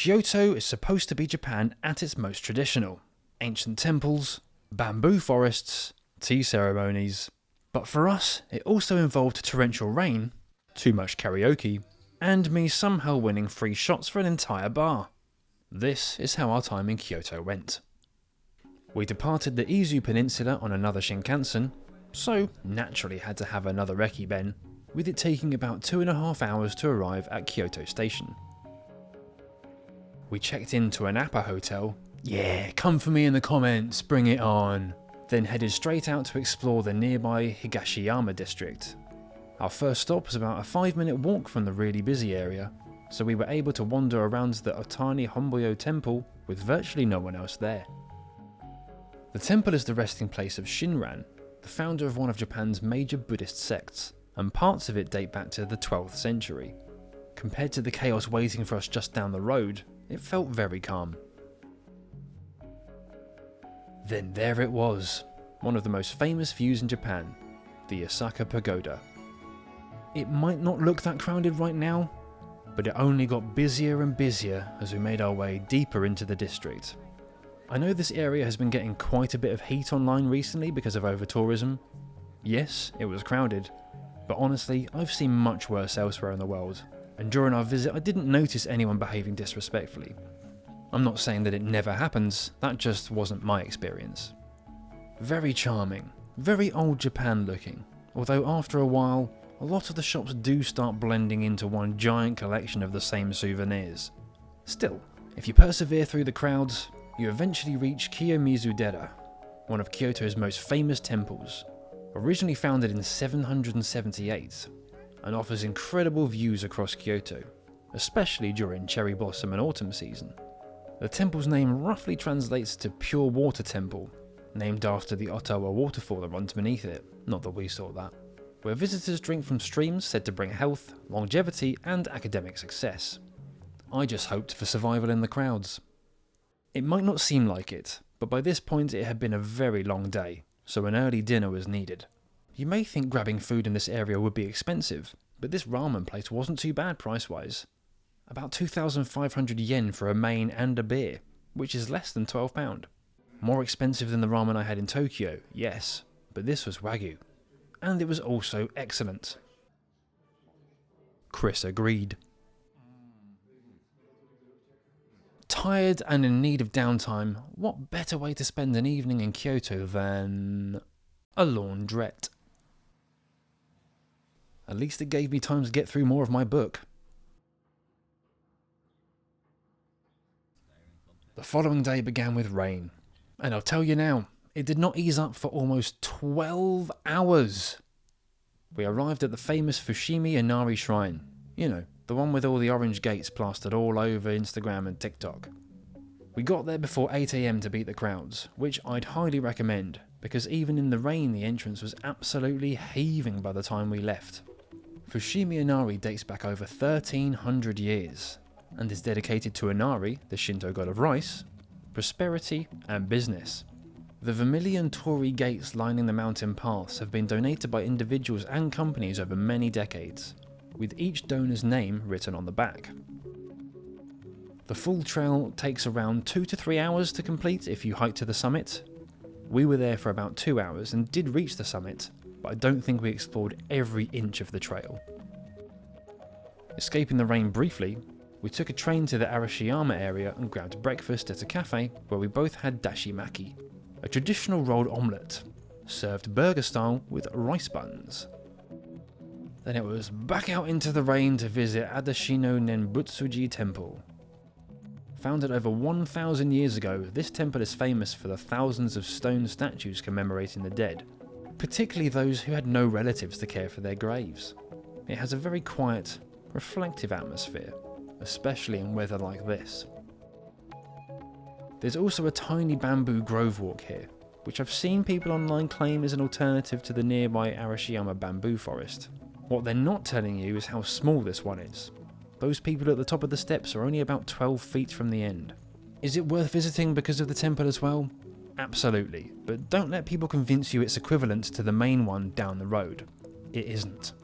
Kyoto is supposed to be Japan at its most traditional. Ancient temples, bamboo forests, tea ceremonies. But for us, it also involved torrential rain, too much karaoke, and me somehow winning free shots for an entire bar. This is how our time in Kyoto went. We departed the Izu Peninsula on another Shinkansen, so naturally had to have another Rekiben, with it taking about 2.5 hours to arrive at Kyoto Station. We checked into an Appa hotel. Yeah, come for me in the comments, bring it on. Then headed straight out to explore the nearby Higashiyama district. Our first stop was about a 5-minute walk from the really busy area, so we were able to wander around the Otani Honboyo temple with virtually no one else there. The temple is the resting place of Shinran, the founder of one of Japan's major Buddhist sects, and parts of it date back to the 12th century. Compared to the chaos waiting for us just down the road, it felt very calm. Then there it was, one of the most famous views in Japan, the Yasaka Pagoda. It might not look that crowded right now, but it only got busier and busier as we made our way deeper into the district. I know this area has been getting quite a bit of heat online recently because of over-tourism. Yes, it was crowded, but honestly, I've seen much worse elsewhere in the world, and during our visit I didn't notice anyone behaving disrespectfully. I'm not saying that it never happens, that just wasn't my experience. Very charming, very old Japan looking, although after a while, a lot of the shops do start blending into one giant collection of the same souvenirs. Still, if you persevere through the crowds, you eventually reach Kiyomizu-dera, one of Kyoto's most famous temples, originally founded in 778, and offers incredible views across Kyoto, especially during cherry blossom and autumn season. The temple's name roughly translates to Pure Water Temple, named after the Ottawa waterfall that runs beneath it, not that we saw that, where visitors drink from streams said to bring health, longevity and academic success. I just hoped for survival in the crowds. It might not seem like it, but by this point it had been a very long day, so an early dinner was needed. You may think grabbing food in this area would be expensive, but this ramen place wasn't too bad price-wise. About 2,500 yen for a main and a beer, which is less than £12. More expensive than the ramen I had in Tokyo, yes, but this was Wagyu. And it was also excellent. Chris agreed. Tired and in need of downtime, what better way to spend an evening in Kyoto than a laundrette? At least it gave me time to get through more of my book. The following day began with rain, and I'll tell you now, it did not ease up for almost 12 hours. We arrived at the famous Fushimi Inari Shrine, you know, the one with all the orange gates plastered all over Instagram and TikTok. We got there before 8 AM to beat the crowds, which I'd highly recommend, because even in the rain the entrance was absolutely heaving by the time we left. Fushimi Inari dates back over 1,300 years, and is dedicated to Inari, the Shinto god of rice, prosperity and business. The vermilion torii gates lining the mountain paths have been donated by individuals and companies over many decades, with each donor's name written on the back. The full trail takes around 2 to 3 hours to complete if you hike to the summit. We were there for about 2 hours and did reach the summit, but I don't think we explored every inch of the trail. Escaping the rain briefly, we took a train to the Arashiyama area and grabbed breakfast at a cafe where we both had dashimaki, a traditional rolled omelette, served burger style with rice buns. Then it was back out into the rain to visit Adashino Nenbutsu-ji temple. Founded over 1,000 years ago, this temple is famous for the thousands of stone statues commemorating the dead, particularly those who had no relatives to care for their graves. It has a very quiet, reflective atmosphere, especially in weather like this. There's also a tiny bamboo grove walk here, which I've seen people online claim is an alternative to the nearby Arashiyama Bamboo Forest. What they're not telling you is how small this one is. Those people at the top of the steps are only about 12 feet from the end. Is it worth visiting because of the temple as well? Absolutely, but don't let people convince you it's equivalent to the main one down the road. It isn't.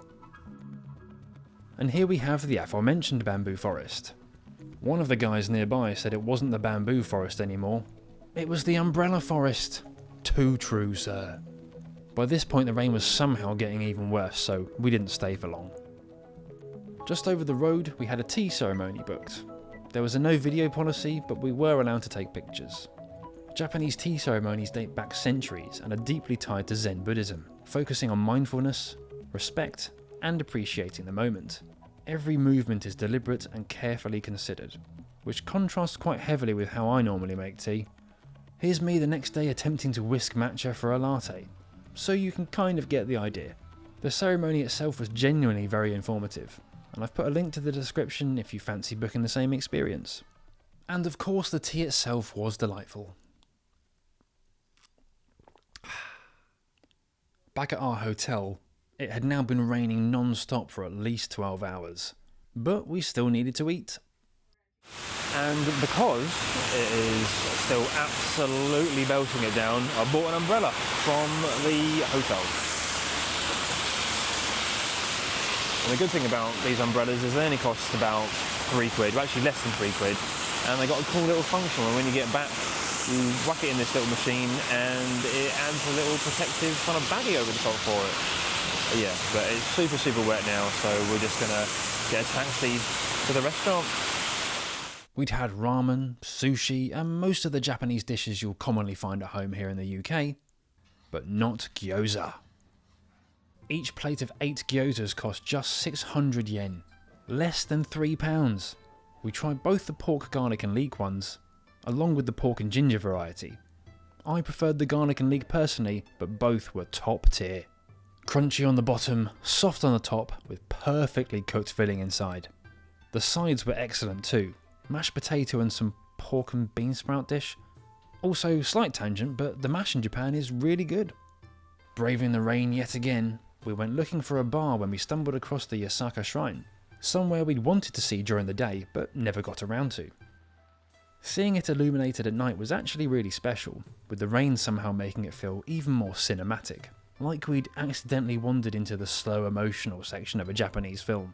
And here we have the aforementioned bamboo forest. One of the guys nearby said it wasn't the bamboo forest anymore, it was the umbrella forest. Too true, sir. By this point the rain was somehow getting even worse, so we didn't stay for long. Just over the road we had a tea ceremony booked. There was a no video policy, but we were allowed to take pictures. Japanese tea ceremonies date back centuries and are deeply tied to Zen Buddhism, focusing on mindfulness, respect, and appreciating the moment. Every movement is deliberate and carefully considered, which contrasts quite heavily with how I normally make tea. Here's me the next day attempting to whisk matcha for a latte, so you can kind of get the idea. The ceremony itself was genuinely very informative, and I've put a link to the description if you fancy booking the same experience. And of course the tea itself was delightful. Back at our hotel, it had now been raining non-stop for at least 12 hours, but we still needed to eat. And because it is still absolutely belting it down, I bought an umbrella from the hotel. And the good thing about these umbrellas is they only cost about £3, well actually less than £3, and they got a cool little function where when you get back, you whack it in this little machine and it adds a little protective kind of baggie over the top for it. Yeah, but it's super wet now, so we're just gonna get a taxi to the restaurant. We'd had ramen, sushi, and most of the Japanese dishes you'll commonly find at home here in the UK, but not gyoza. Each plate of 8 gyozas cost just 600 yen, less than £3. We tried both the pork, garlic and leek ones, along with the pork and ginger variety. I preferred the garlic and leek personally, but both were top tier. Crunchy on the bottom, soft on the top, with perfectly cooked filling inside. The sides were excellent too, mashed potato and some pork and bean sprout dish. Also, slight tangent, but the mash in Japan is really good. Braving the rain yet again, we went looking for a bar when we stumbled across the Yasaka Shrine, somewhere we'd wanted to see during the day but never got around to. Seeing it illuminated at night was actually really special, with the rain somehow making it feel even more cinematic, like we'd accidentally wandered into the slow emotional section of a Japanese film.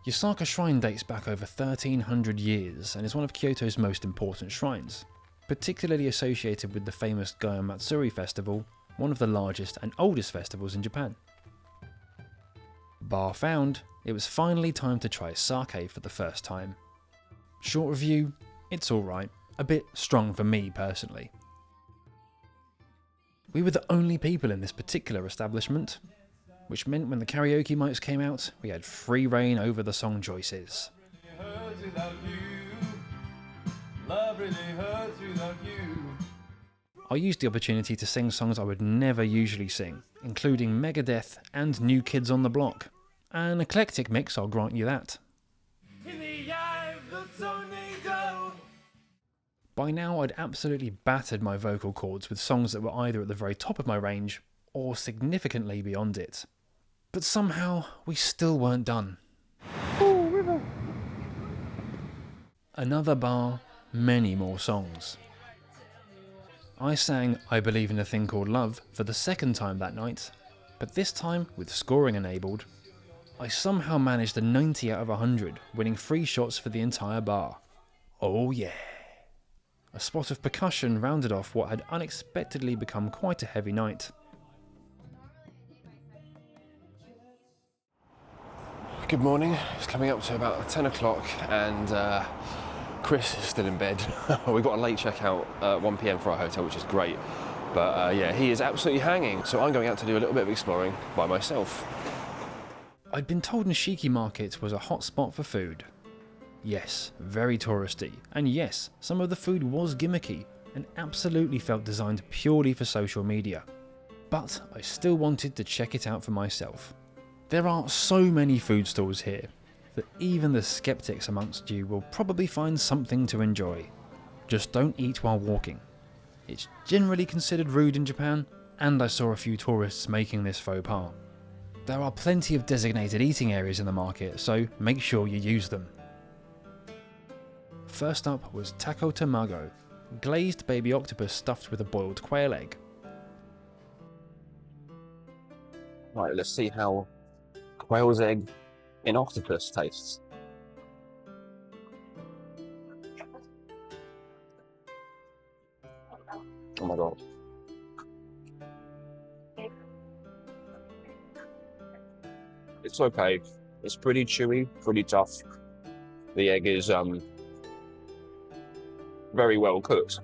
Yasaka Shrine dates back over 1300 years and is one of Kyoto's most important shrines, particularly associated with the famous Gyozas festival, one of the largest and oldest festivals in Japan. Bar found, it was finally time to try sake for the first time. Short review, it's alright, a bit strong for me personally. We were the only people in this particular establishment, which meant when the karaoke mics came out, we had free reign over the song choices. I used the opportunity to sing songs I would never usually sing, including Megadeth and New Kids on the Block. An eclectic mix, I'll grant you that. By now I'd absolutely battered my vocal cords with songs that were either at the very top of my range or significantly beyond it. But somehow we still weren't done. Another bar, many more songs. I sang I Believe in a Thing Called Love for the second time that night, but this time with scoring enabled. I somehow managed a 90 out of 100, winning free shots for the entire bar. Oh yeah. A spot of percussion rounded off what had unexpectedly become quite a heavy night. Good morning, it's coming up to about 10 o'clock and Chris is still in bed. We got a late checkout at 1 PM for our hotel, which is great. But yeah, he is absolutely hanging, so I'm going out to do a little bit of exploring by myself. I'd been told Nishiki Market was a hot spot for food. Yes, very touristy, and yes, some of the food was gimmicky and absolutely felt designed purely for social media. But I still wanted to check it out for myself. There are so many food stalls here that even the skeptics amongst you will probably find something to enjoy. Just don't eat while walking. It's generally considered rude in Japan, and I saw a few tourists making this faux pas. There are plenty of designated eating areas in the market, so make sure you use them. First up was Taco Tamago, glazed baby octopus stuffed with a boiled quail egg. Right, let's see how quail's egg in octopus tastes. Oh my god. It's okay. It's pretty chewy, pretty tough. The egg is very well cooked.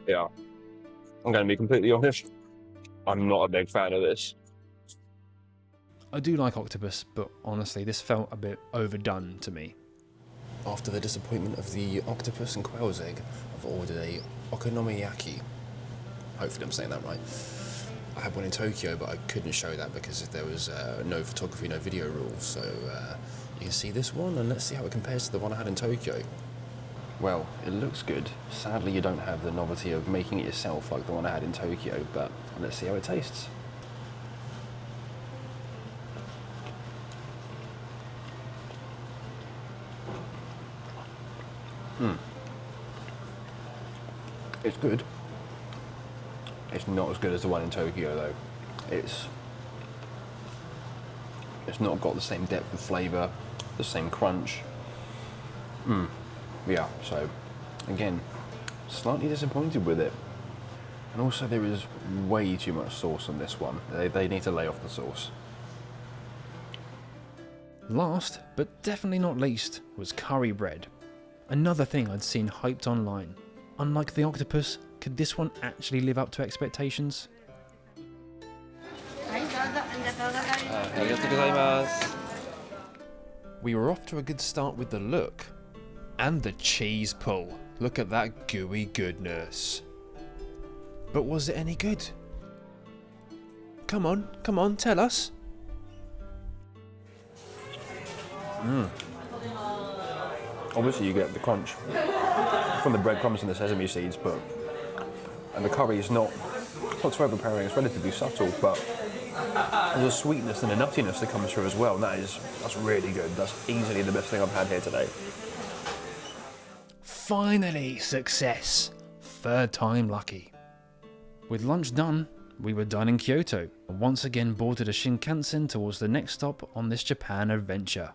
Yeah. I'm going to be completely honest. I'm not a big fan of this. I do like octopus, but honestly, this felt a bit overdone to me. After the disappointment of the octopus and quail's egg, I've ordered a okonomiyaki. Hopefully I'm saying that right. I had one in Tokyo, but I couldn't show that because there was no photography, no video rules. So you can see this one, and let's see how it compares to the one I had in Tokyo. Well, it looks good. Sadly, you don't have the novelty of making it yourself like the one I had in Tokyo, but let's see how it tastes. It's good. It's not as good as the one in Tokyo though. It's not got the same depth of flavour, the same crunch. Yeah, so again, slightly disappointed with it. And also there is way too much sauce on this one. They need to lay off the sauce. Last, but definitely not least, was curry bread. Another thing I'd seen hyped online. Unlike the octopus, could this one actually live up to expectations? We were off to a good start with the look. And the cheese pull. Look at that gooey goodness. But was it any good? Come on, tell us. Obviously you get the crunch from the breadcrumbs and the sesame seeds, and the curry is not so overpowering, it's relatively subtle, but there's a sweetness and a nuttiness that comes through as well, and that's really good. That's easily the best thing I've had here today. Finally, success. Third time lucky. With lunch done, we were done in Kyoto, and once again boarded a Shinkansen towards the next stop on this Japan adventure.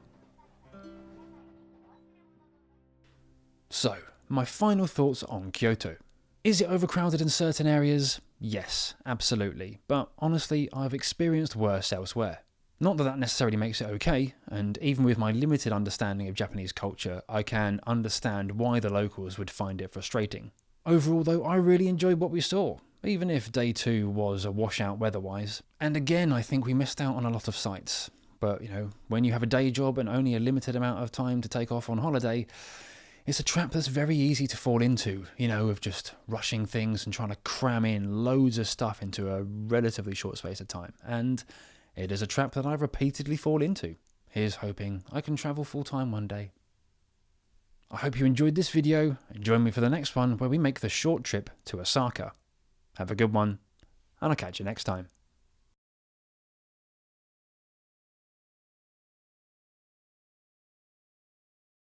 So, my final thoughts on Kyoto. Is it overcrowded in certain areas? Yes, absolutely, but honestly, I've experienced worse elsewhere. Not that that necessarily makes it okay, and even with my limited understanding of Japanese culture, I can understand why the locals would find it frustrating. Overall though, I really enjoyed what we saw, even if day 2 was a washout weather-wise. And again, I think we missed out on a lot of sights. But, you know, when you have a day job and only a limited amount of time to take off on holiday, it's a trap that's very easy to fall into, you know, of just rushing things and trying to cram in loads of stuff into a relatively short space of time. And it is a trap that I repeatedly fall into. Here's hoping I can travel full-time one day. I hope you enjoyed this video, and join me for the next one where we make the short trip to Osaka. Have a good one, and I'll catch you next time.